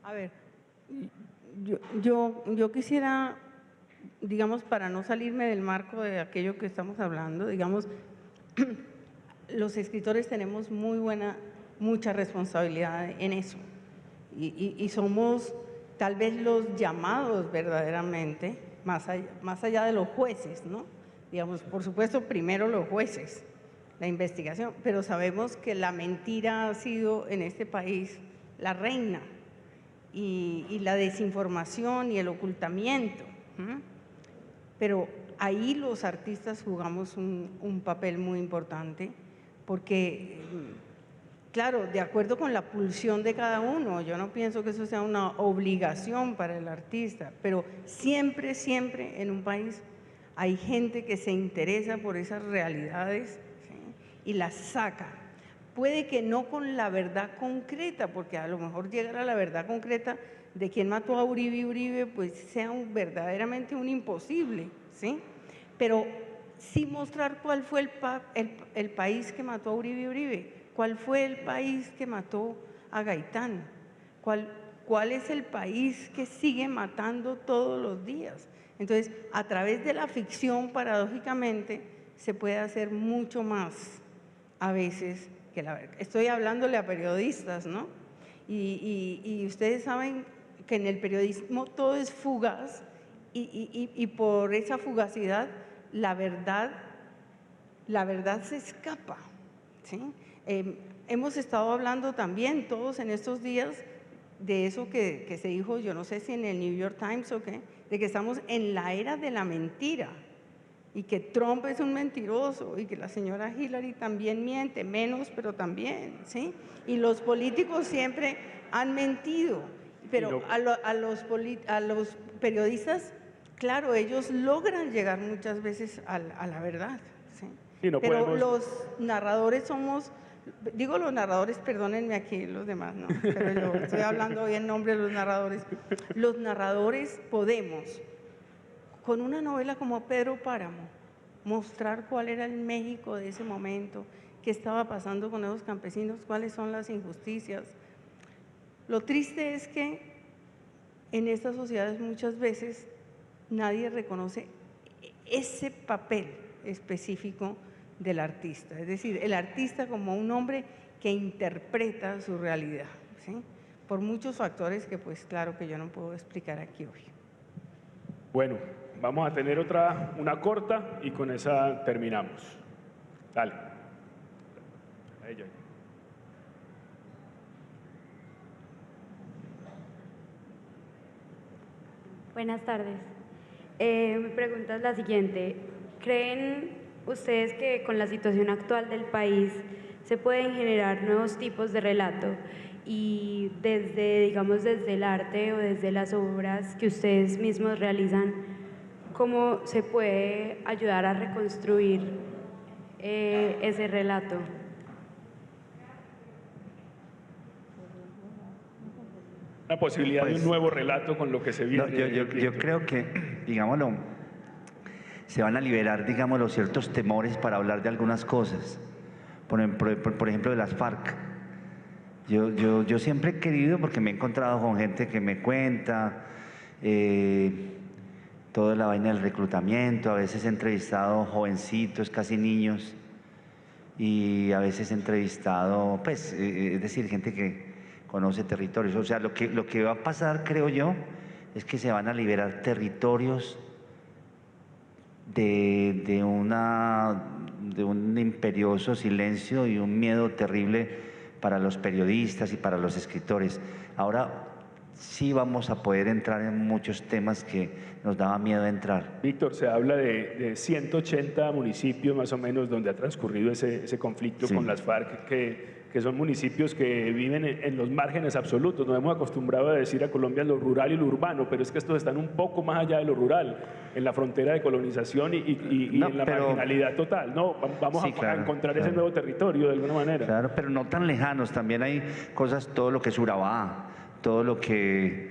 A ver, yo quisiera, digamos, para no salirme del marco de aquello que estamos hablando, digamos, los escritores tenemos mucha responsabilidad en eso y somos tal vez los llamados verdaderamente, más allá de los jueces, ¿no? Digamos, por supuesto, primero los jueces, la investigación, pero sabemos que la mentira ha sido en este país la reina y la desinformación y el ocultamiento. Pero ahí los artistas jugamos un papel muy importante porque, claro, de acuerdo con la pulsión de cada uno, yo no pienso que eso sea una obligación para el artista, pero siempre, siempre en un país hay gente que se interesa por esas realidades, ¿sí? Y las saca. Puede que no con la verdad concreta, porque a lo mejor llegar a la verdad concreta de quién mató a Uribe, pues sea verdaderamente un imposible, ¿sí? Pero sí mostrar cuál fue el país que mató a Uribe, cuál fue el país que mató a Gaitán, cuál es el país que sigue matando todos los días. Entonces, a través de la ficción, paradójicamente, se puede hacer mucho más a veces que la verdad. Estoy hablándole a periodistas, ¿no? Y ustedes saben que en el periodismo todo es fugaz y por esa fugacidad la verdad se escapa, ¿sí? Hemos estado hablando también todos en estos días de eso que se dijo, yo no sé si en el New York Times o qué, de que estamos en la era de la mentira y que Trump es un mentiroso y que la señora Hillary también miente, menos, pero también, ¿sí? Y los políticos siempre han mentido, pero a los periodistas, claro, ellos logran llegar muchas veces a la verdad, ¿sí? Pero los narradores digo los narradores, perdónenme aquí los demás, no, pero yo estoy hablando hoy en nombre de los narradores. Los narradores podemos, con una novela como Pedro Páramo, mostrar cuál era el México de ese momento, qué estaba pasando con esos campesinos, cuáles son las injusticias. Lo triste es que en estas sociedades muchas veces nadie reconoce ese papel específico del artista, es decir, el artista como un hombre que interpreta su realidad, ¿sí? Por muchos factores que pues claro que yo no puedo explicar aquí hoy. Bueno, vamos a tener una corta y con esa terminamos. Dale. A ella. Buenas tardes. Mi pregunta es la siguiente. ¿Creen ustedes que con la situación actual del país se pueden generar nuevos tipos de relato y digamos, desde el arte o desde las obras que ustedes mismos realizan, cómo se puede ayudar a reconstruir ese relato? La posibilidad de un nuevo relato con lo que se viene. No, yo creo que, digámoslo, se van a liberar, digámoslo, ciertos temores para hablar de algunas cosas. Por ejemplo, de las FARC. Yo siempre he querido, porque me he encontrado con gente que me cuenta toda la vaina del reclutamiento, a veces he entrevistado jovencitos, casi niños, y a veces he entrevistado, pues, es decir, gente que conoce territorios. O sea, lo que va a pasar, creo yo, es que se van a liberar territorios de un imperioso silencio y un miedo terrible para los periodistas y para los escritores. Ahora sí vamos a poder entrar en muchos temas que nos daba miedo entrar. Víctor, se habla de 180 municipios más o menos donde ha transcurrido ese conflicto con las FARC que que son municipios que viven en los márgenes absolutos. Nos hemos acostumbrado a decir a Colombia lo rural y lo urbano, pero es que estos están un poco más allá de lo rural, en la frontera de colonización y en la marginalidad total. No, vamos sí, a claro, encontrar ese nuevo territorio de alguna manera. Claro, pero no tan lejanos. También hay cosas, todo lo que es Urabá, todo lo que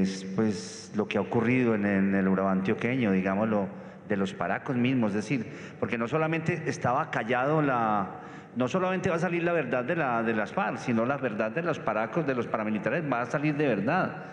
es, pues, lo que ha ocurrido en el Urabá antioqueño, digámoslo, de los paracos mismos, es decir, porque no solamente estaba callado no solamente va a salir la verdad de las FARC, sino la verdad de los paracos, de los paramilitares, va a salir de verdad,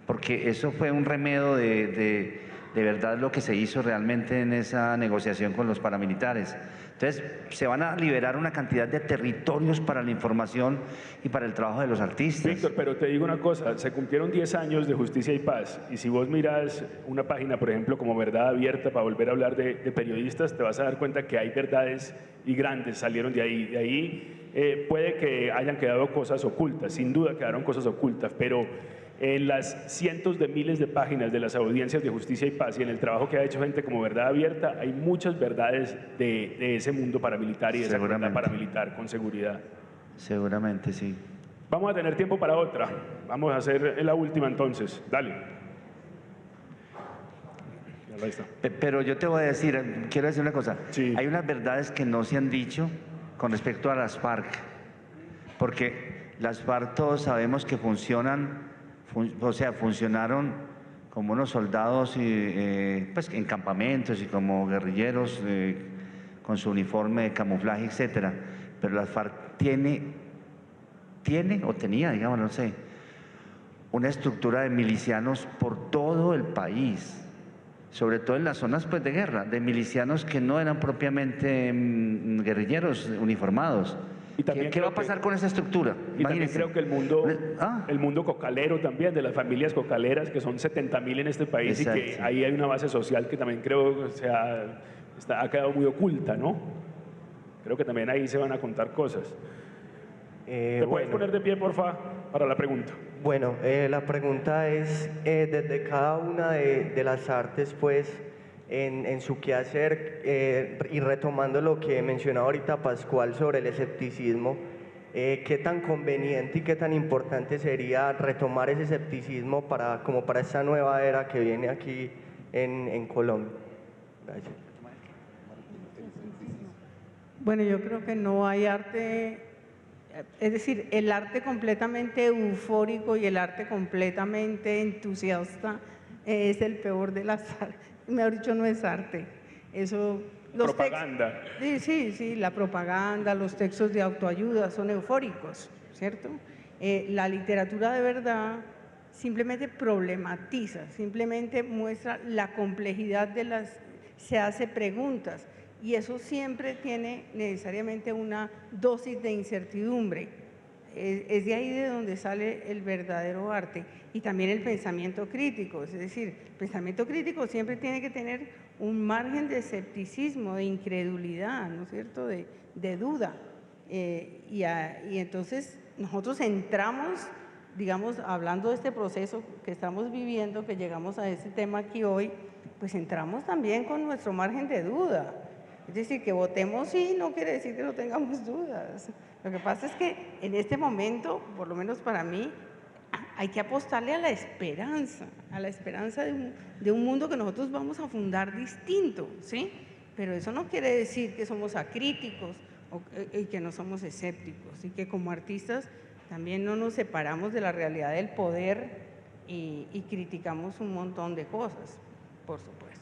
porque eso fue un remedio de verdad lo que se hizo realmente en esa negociación con los paramilitares. Entonces, se van a liberar una cantidad de territorios para la información y para el trabajo de los artistas. Víctor, pero te digo una cosa, se cumplieron 10 años de Justicia y Paz, y si vos miras una página, por ejemplo, como Verdad Abierta, para volver a hablar de periodistas, te vas a dar cuenta que hay verdades y grandes salieron de ahí. De ahí puede que hayan quedado cosas ocultas, sin duda quedaron cosas ocultas, pero en las cientos de miles de páginas de las audiencias de Justicia y Paz y en el trabajo que ha hecho gente como Verdad Abierta, hay muchas verdades de ese mundo paramilitar y de esa verdad paramilitar, con seguridad. Seguramente, sí. Vamos a tener tiempo para otra. Vamos a hacer la última entonces. Dale. Ahí está. Pero yo te voy a decir, quiero decir una cosa. Sí. Hay unas verdades que no se han dicho con respecto a las FARC, porque las FARC todos sabemos que funcionaron como unos soldados pues, en campamentos y como guerrilleros con su uniforme de camuflaje, etcétera. Pero las FARC tiene o tenía, digamos, no sé, una estructura de milicianos por todo el país, sobre todo en las zonas, pues, de guerra, de milicianos que no eran propiamente guerrilleros uniformados. ¿Qué va a pasar con esa estructura? Y también creo que el mundo cocalero también, de las familias cocaleras, que son 70.000 en este país. Exacto. Y que ahí hay una base social que también creo ha quedado muy oculta, ¿no? Creo que también ahí se van a contar cosas. ¿Te puedes poner de pie, porfa, para la pregunta? Bueno, la pregunta es, desde cada una de las artes, pues, en su quehacer, y retomando lo que mencionaba ahorita Pascual sobre el escepticismo, ¿qué tan conveniente y qué tan importante sería retomar ese escepticismo como para esta nueva era que viene aquí en Colombia? Gracias. Bueno, yo creo que no hay arte, es decir, el arte completamente eufórico y el arte completamente entusiasta es el peor de las artes. Mejor dicho, no es arte. Eso, propaganda. Sí, la propaganda, los textos de autoayuda son eufóricos, ¿cierto? La literatura de verdad simplemente problematiza, simplemente muestra la complejidad se hace preguntas, y eso siempre tiene necesariamente una dosis de incertidumbre. Es de ahí de donde sale el verdadero arte. Y también el pensamiento crítico, es decir, el pensamiento crítico siempre tiene que tener un margen de escepticismo, de incredulidad, ¿no es cierto?, de duda. Y entonces nosotros entramos, digamos, hablando de este proceso que estamos viviendo, que llegamos a este tema aquí hoy, pues entramos también con nuestro margen de duda. Es decir, que votemos sí no quiere decir que no tengamos dudas. Lo que pasa es que en este momento, por lo menos para mí, hay que apostarle a la esperanza de un mundo que nosotros vamos a fundar distinto, ¿sí? Pero eso no quiere decir que somos acríticos y que no somos escépticos, y que como artistas también no nos separamos de la realidad del poder y criticamos un montón de cosas, por supuesto.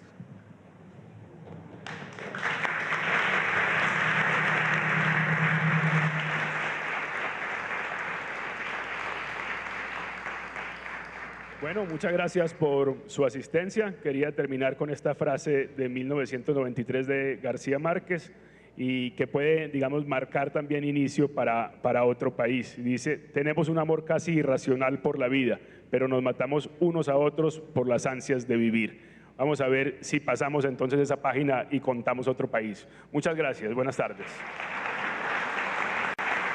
Bueno, muchas gracias por su asistencia. Quería terminar con esta frase de 1993 de García Márquez y que puede, digamos, marcar también inicio para otro país. Dice: tenemos un amor casi irracional por la vida, pero nos matamos unos a otros por las ansias de vivir. Vamos a ver si pasamos entonces esa página y contamos otro país. Muchas gracias. Buenas tardes.